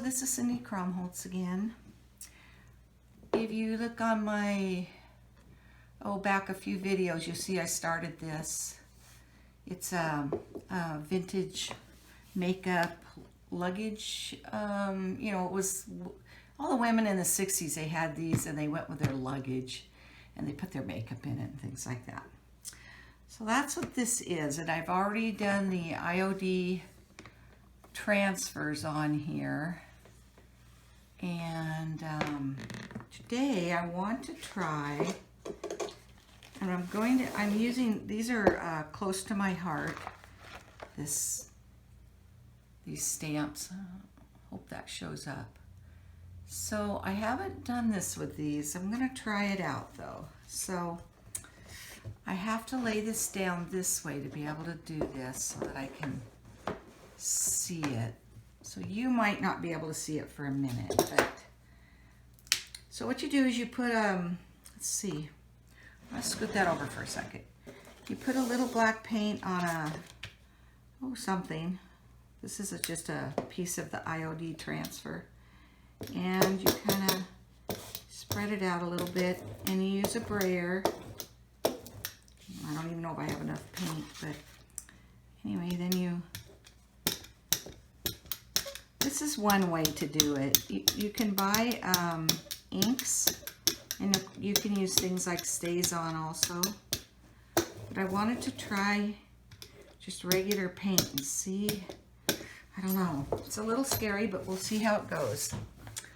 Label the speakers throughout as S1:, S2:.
S1: this is Cindy Kromholtz again. If you look on my, back a few videos, you'll see I started this. It's a vintage makeup luggage. You know, it was, all the women in the 60s, they had these and they went with their luggage and they put their makeup in it and things like that. So that's what this is, and I've already done the IOD transfers on here. And today I want to try, and I'm using, these are close to my heart, these stamps. Hope that shows up. So I haven't done this with these. I'm gonna try it out though. So I have to lay this down this way to be able to do this so that I can see it. So you might not be able to see it for a minute, but so what you do is you put let's see, let's scoot that over for a second. You put a little black paint on something. This is just a piece of the IOD transfer, and you kind of spread it out a little bit, and you use a brayer. I don't even know if I have enough paint, but anyway, then this is one way to do it. You can buy inks, and you can use things like StazOn also. But I wanted to try just regular paint and see. I don't know. It's a little scary, but we'll see how it goes.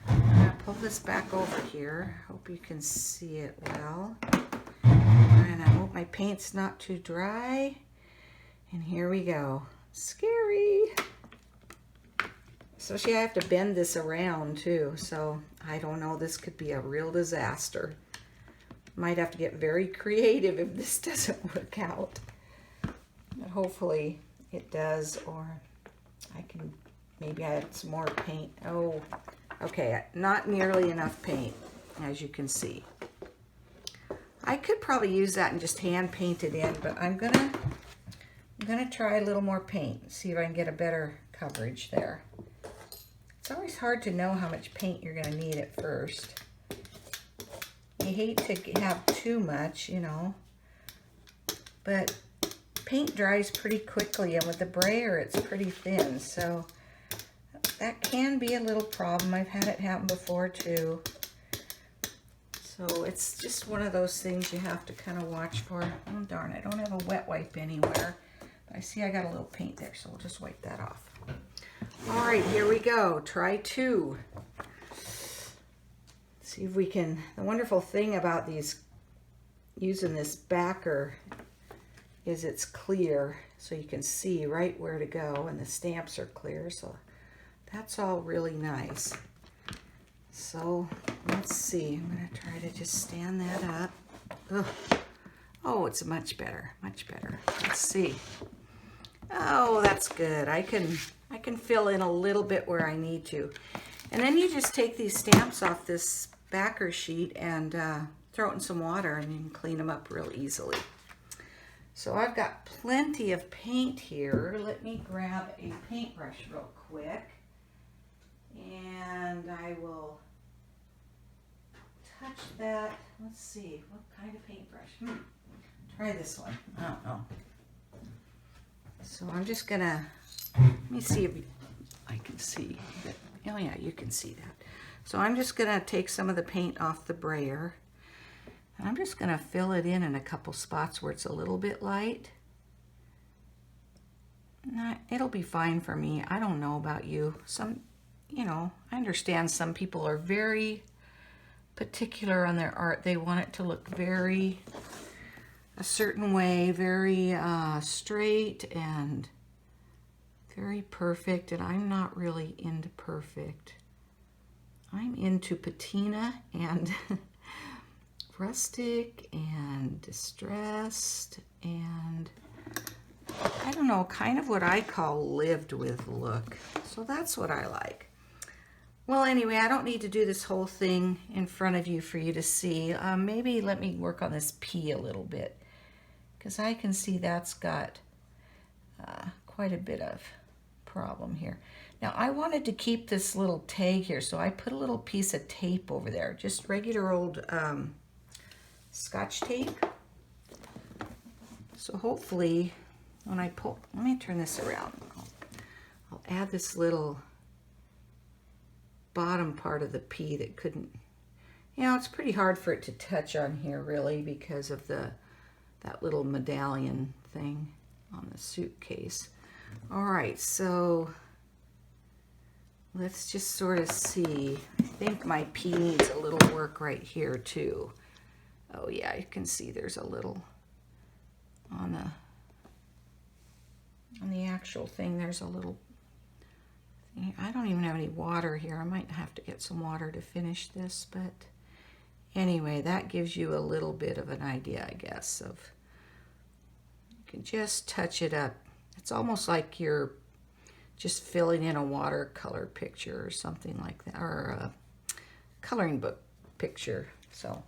S1: I'm gonna pull this back over here. Hope you can see it well. And I hope my paint's not too dry. And here we go. Scary. Especially I have to bend this around too, so I don't know, this could be a real disaster. Might have to get very creative if this doesn't work out. But hopefully it does, or I can maybe add some more paint. Oh, okay, not nearly enough paint, as you can see. I could probably use that and just hand paint it in, but I'm gonna try a little more paint, see if I can get a better coverage there. It's always hard to know how much paint you're gonna need at first. You hate to have too much, you know, but paint dries pretty quickly, and with the brayer it's pretty thin, so that can be a little problem. I've had it happen before too. So it's just one of those things you have to kind of watch for. Oh darn, I don't have a wet wipe anywhere. But I see I got a little paint there, so we'll just wipe that off. All right, here we go. Try two. See if we can, the wonderful thing about these, using this backer, is it's clear, so you can see right where to go, and the stamps are clear, so that's all really nice. So let's see, I'm gonna try to just stand that up. Ugh. Oh, it's much better, much better. Let's see. Oh, that's good. I can fill in a little bit where I need to. And then you just take these stamps off this backer sheet and throw it in some water, and you can clean them up real easily. So I've got plenty of paint here. Let me grab a paintbrush real quick. And I will touch that. Let's see, what kind of paintbrush? Try this one. I don't know. So I'm just gonna, let me see if I can see that. Oh yeah, you can see that. So I'm just gonna take some of the paint off the brayer, and I'm just gonna fill it in a couple spots where it's a little bit light. It'll be fine for me. I don't know about you. You know, I understand some people are very particular on their art. They want it to look very a certain way, very straight and very perfect, and I'm not really into perfect. I'm into patina and rustic and distressed and I don't know, kind of what I call lived with look. So that's what I like. Well, anyway, I don't need to do this whole thing in front of you for you to see. Maybe let me work on this P a little bit, because I can see that's got quite a bit of problem here. Now I wanted to keep this little tag here, so I put a little piece of tape over there, just regular old Scotch tape. So hopefully when I pull, let me turn this around. I'll add this little bottom part of the P that couldn't, you know, it's pretty hard for it to touch on here really because of that little medallion thing on the suitcase. All right, so let's just sort of see. I think my P needs a little work right here too. Oh yeah, you can see there's a little on the actual thing, there's a little thing. I don't even have any water here. I might have to get some water to finish this, but anyway, that gives you a little bit of an idea, I guess, of, you can just touch it up. It's almost like you're just filling in a watercolor picture or something like that, or a coloring book picture. So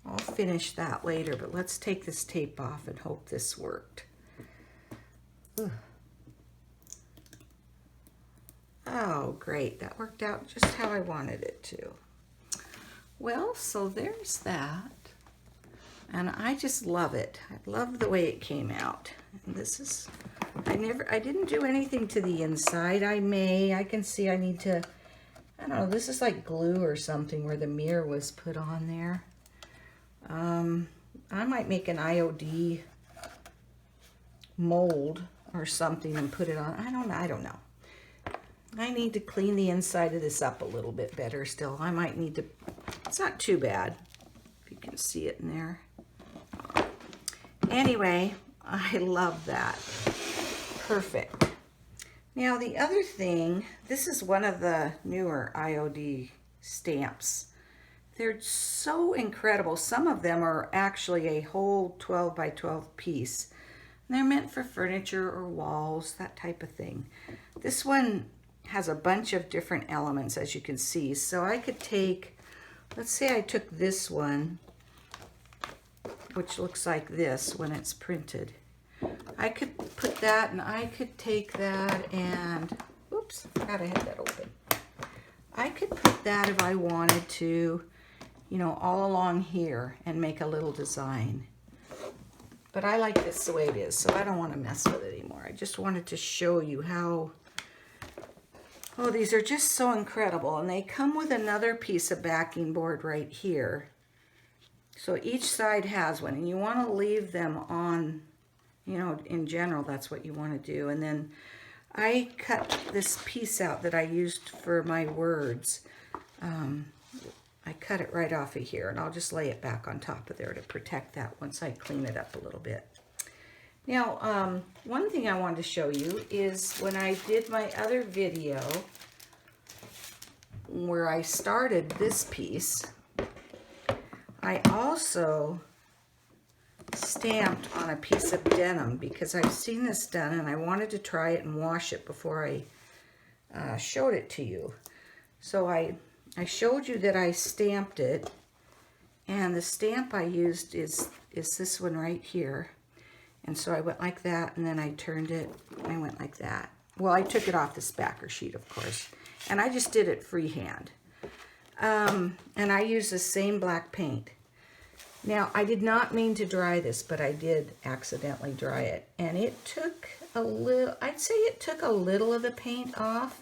S1: I'll finish that later, but let's take this tape off and hope this worked. Ugh. Oh, great. That worked out just how I wanted it to. Well, so there's that. And I just love it. I love the way it came out. And this is, I didn't do anything to the inside. I can see I need to, I don't know, this is like glue or something where the mirror was put on there. I might make an IOD mold or something and put it on. I don't know. I need to clean the inside of this up a little bit better still. I might need to, it's not too bad. If you can see it in there. Anyway, I love that. Perfect. Now the other thing, this is one of the newer IOD stamps. They're so incredible. Some of them are actually a whole 12 by 12 piece. They're meant for furniture or walls, that type of thing. This one has a bunch of different elements, as you can see. So I could take, let's say I took this one, which looks like this when it's printed. I could put that, and I could take that and, oops, gotta have that open. I could put that if I wanted to, you know, all along here and make a little design. But I like this the way it is, so I don't want to mess with it anymore. I just wanted to show you how, oh, these are just so incredible. And they come with another piece of backing board right here. So each side has one, and you want to leave them on, you know, in general, that's what you want to do. And then I cut this piece out that I used for my words. I cut it right off of here, and I'll just lay it back on top of there to protect that once I clean it up a little bit. Now, one thing I wanted to show you is when I did my other video where I started this piece, I also stamped on a piece of denim because I've seen this done and I wanted to try it and wash it before I showed it to you. So I showed you that I stamped it, and the stamp I used is this one right here. And so I went like that, and then I turned it, and I went like that. Well, I took it off this backer sheet, of course, and I just did it freehand. And I used the same black paint. Now, I did not mean to dry this, but I did accidentally dry it. And it took a little, I'd say it took a little of the paint off.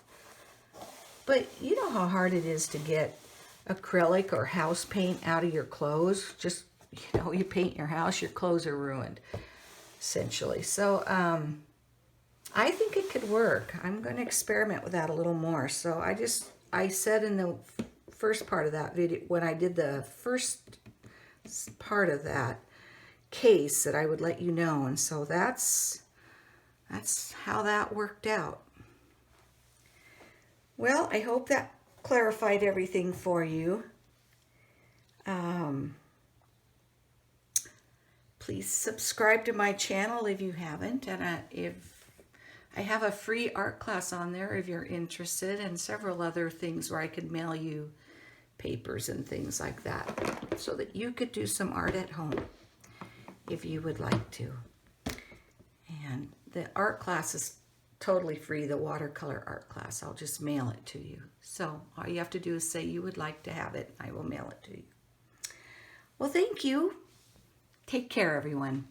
S1: But you know how hard it is to get acrylic or house paint out of your clothes. Just, you know, you paint your house, your clothes are ruined, essentially. So I think it could work. I'm going to experiment with that a little more. So I said in the first part of that video, when I did the first part of that case, that I would let you know. And so that's how that worked out. Well, I hope that clarified everything for you. Please subscribe to my channel if you haven't, and if I have a free art class on there if you're interested, and several other things where I could mail you papers and things like that so that you could do some art at home if you would like to. And the art class is totally free, the watercolor art class. I'll just mail it to you. So all you have to do is say you would like to have it. I will mail it to you. Well, thank you. Take care, everyone.